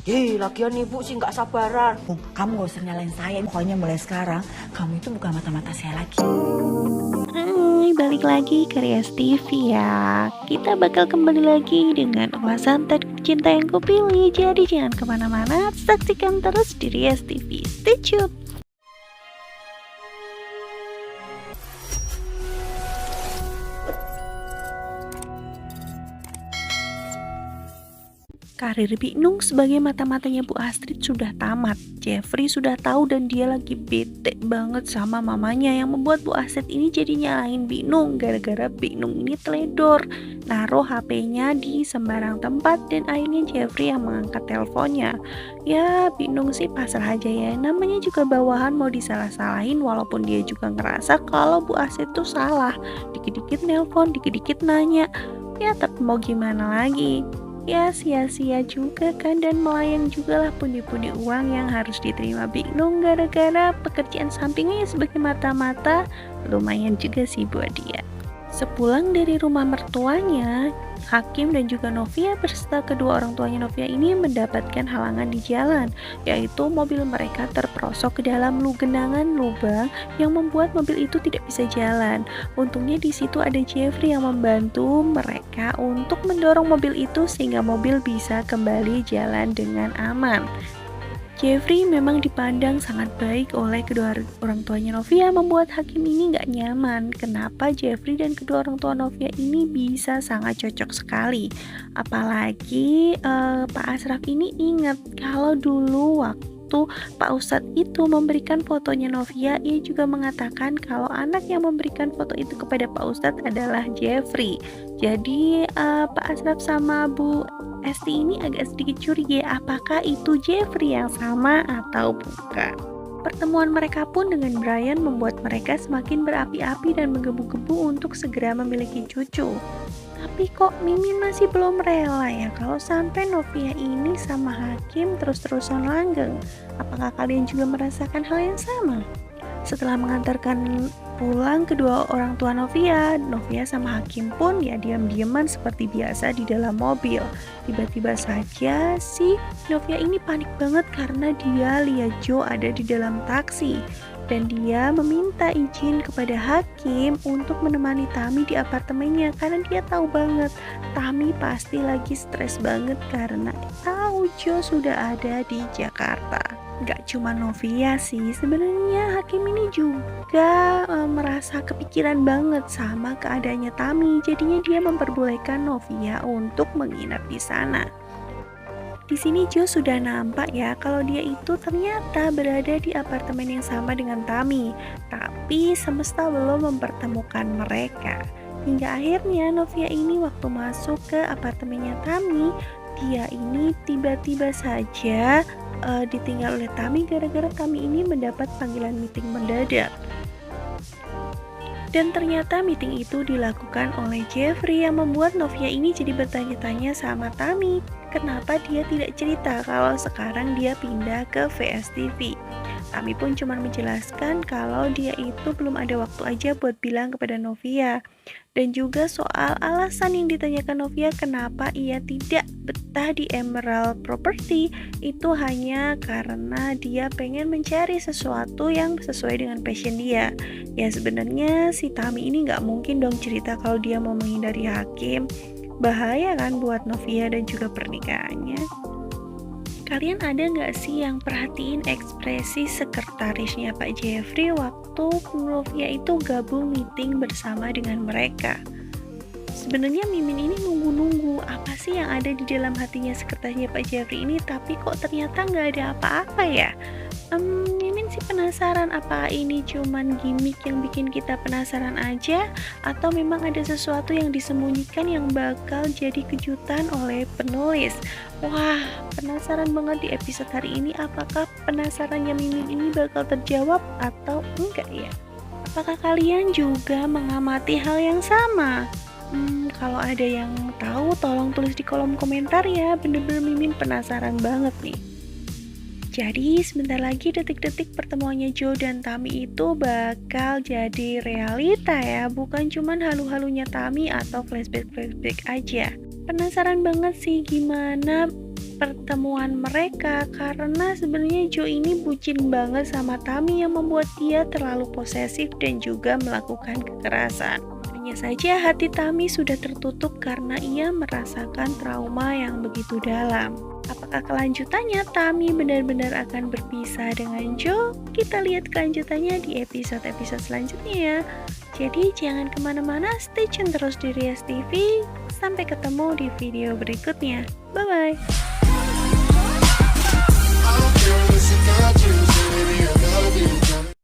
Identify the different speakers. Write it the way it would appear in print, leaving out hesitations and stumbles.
Speaker 1: Lagian ibu sih nggak sabaran.
Speaker 2: Kamu gak usah nyalain saya. Pokoknya mulai sekarang kamu itu bukan mata-mata saya lagi.
Speaker 3: Hai, balik lagi ke Rias TV ya. Kita bakal kembali lagi dengan ulasan tentang cinta yang kupilih. Jadi jangan kemana-mana, saksikan terus di Rias TV. Stay tune. Karir Binung sebagai mata-matanya Bu Astrid sudah tamat. Jeffrey sudah tahu dan dia lagi bete banget sama mamanya yang membuat Bu Astrid ini jadi nyalahin Binung gara-gara Binung ini teledor, naruh HP-nya di sembarang tempat dan akhirnya Jeffrey yang mengangkat teleponnya. Ya Binung sih pasrah aja ya, namanya juga bawahan mau disalah-salahin walaupun dia juga ngerasa kalau Bu Astrid tuh salah. Dikit-dikit nelpon, dikit-dikit nanya. Ya tapi mau gimana lagi? Ya sia-sia juga kan dan melayang juga lah pundi-pundi uang yang harus diterima Binung gara-gara pekerjaan sampingnya sebagai mata-mata lumayan juga sih buat dia. Sepulang dari rumah mertuanya, Hakim dan juga Novia beserta kedua orang tuanya Novia ini mendapatkan halangan di jalan, yaitu mobil mereka terperosok ke dalam genangan lubang yang membuat mobil itu tidak bisa jalan. Untungnya di situ ada Jeffrey yang membantu mereka untuk mendorong mobil itu sehingga mobil bisa kembali jalan dengan aman. Jeffrey memang dipandang sangat baik oleh kedua orang tuanya Novia, membuat Hakim ini nggak nyaman. Kenapa Jeffrey dan kedua orang tua Novia ini bisa sangat cocok sekali? Apalagi Pak Asraf ini ingat kalau dulu waktu Pak Ustadz itu memberikan fotonya Novia, ia juga mengatakan kalau anak yang memberikan foto itu kepada Pak Ustadz adalah Jeffrey. Jadi Pak Asraf sama Bu Esti ini agak sedikit curiga apakah itu Jeffrey yang sama atau bukan. Pertemuan mereka pun dengan Brian membuat mereka semakin berapi-api dan menggebu-gebu untuk segera memiliki cucu. Tapi kok Mimin masih belum rela ya kalau sampai Novia ini sama Hakim terus-terusan langgeng. Apakah kalian juga merasakan hal yang sama? Setelah mengantarkan pulang kedua orang tua Novia sama Hakim pun ya diam-diaman seperti biasa di dalam mobil. Tiba-tiba saja si Novia ini panik banget karena dia lihat Joe ada di dalam taksi. Dan dia meminta izin kepada Hakim untuk menemani Tami di apartemennya karena dia tahu banget Tami pasti lagi stres banget karena tahu Joe sudah ada di Jakarta. Gak cuma Novia sih, sebenarnya Hakim ini juga merasa kepikiran banget sama keadaannya Tami. Jadinya dia memperbolehkan Novia untuk menginap di sana. Di sini Joe sudah nampak ya kalau dia itu ternyata berada di apartemen yang sama dengan Tami, tapi semesta belum mempertemukan mereka. Hingga akhirnya Novia ini waktu masuk ke apartemennya Tami, dia ini tiba-tiba saja ditinggal oleh Tami gara-gara Tami ini mendapat panggilan meeting mendadak. Dan ternyata meeting itu dilakukan oleh Jeffrey yang membuat Novia ini jadi bertanya-tanya sama Tami kenapa dia tidak cerita kalau sekarang dia pindah ke VSTV. Tami pun cuma menjelaskan kalau dia itu belum ada waktu aja buat bilang kepada Novia. Dan juga soal alasan yang ditanyakan Novia kenapa ia tidak betah di Emerald Property, itu hanya karena dia pengen mencari sesuatu yang sesuai dengan passion dia. Ya sebenarnya si Tami ini gak mungkin dong cerita kalau dia mau menghindari Hakim. Bahaya kan buat Novia dan juga pernikahannya. Kalian ada gak sih yang perhatiin ekspresi sekretarisnya Pak Jeffrey waktu Novia itu gabung meeting bersama dengan mereka? Sebenarnya Mimin ini nunggu-nunggu apa sih yang ada di dalam hatinya sekretarisnya Pak Jeffrey ini, tapi kok ternyata gak ada apa-apa ya? Mimin sih penasaran apa ini cuman gimmick yang bikin kita penasaran aja, atau memang ada sesuatu yang disembunyikan yang bakal jadi kejutan oleh penulis. Wah, penasaran banget di episode hari ini. Apakah penasarannya Mimin ini bakal terjawab atau enggak ya? Apakah kalian juga mengamati hal yang sama? Kalau ada yang tahu tolong tulis di kolom komentar ya. Bener-bener Mimin penasaran banget nih. Jadi sebentar lagi detik-detik pertemuannya Joe dan Tami itu bakal jadi realita ya, bukan cuman halu-halunya Tami atau flashback aja. Penasaran banget sih gimana pertemuan mereka karena sebenarnya Joe ini bucin banget sama Tami yang membuat dia terlalu posesif dan juga melakukan kekerasan. Hanya saja hati Tami sudah tertutup karena ia merasakan trauma yang begitu dalam. Apakah kelanjutannya Tami benar-benar akan berpisah dengan Joe? Kita lihat kelanjutannya di episode-episode selanjutnya ya. Jadi jangan kemana-mana, stay tune terus di Rias TV. Sampai ketemu di video berikutnya. Bye-bye.
Speaker 4: I don't care, listen, got you, so baby, I love you.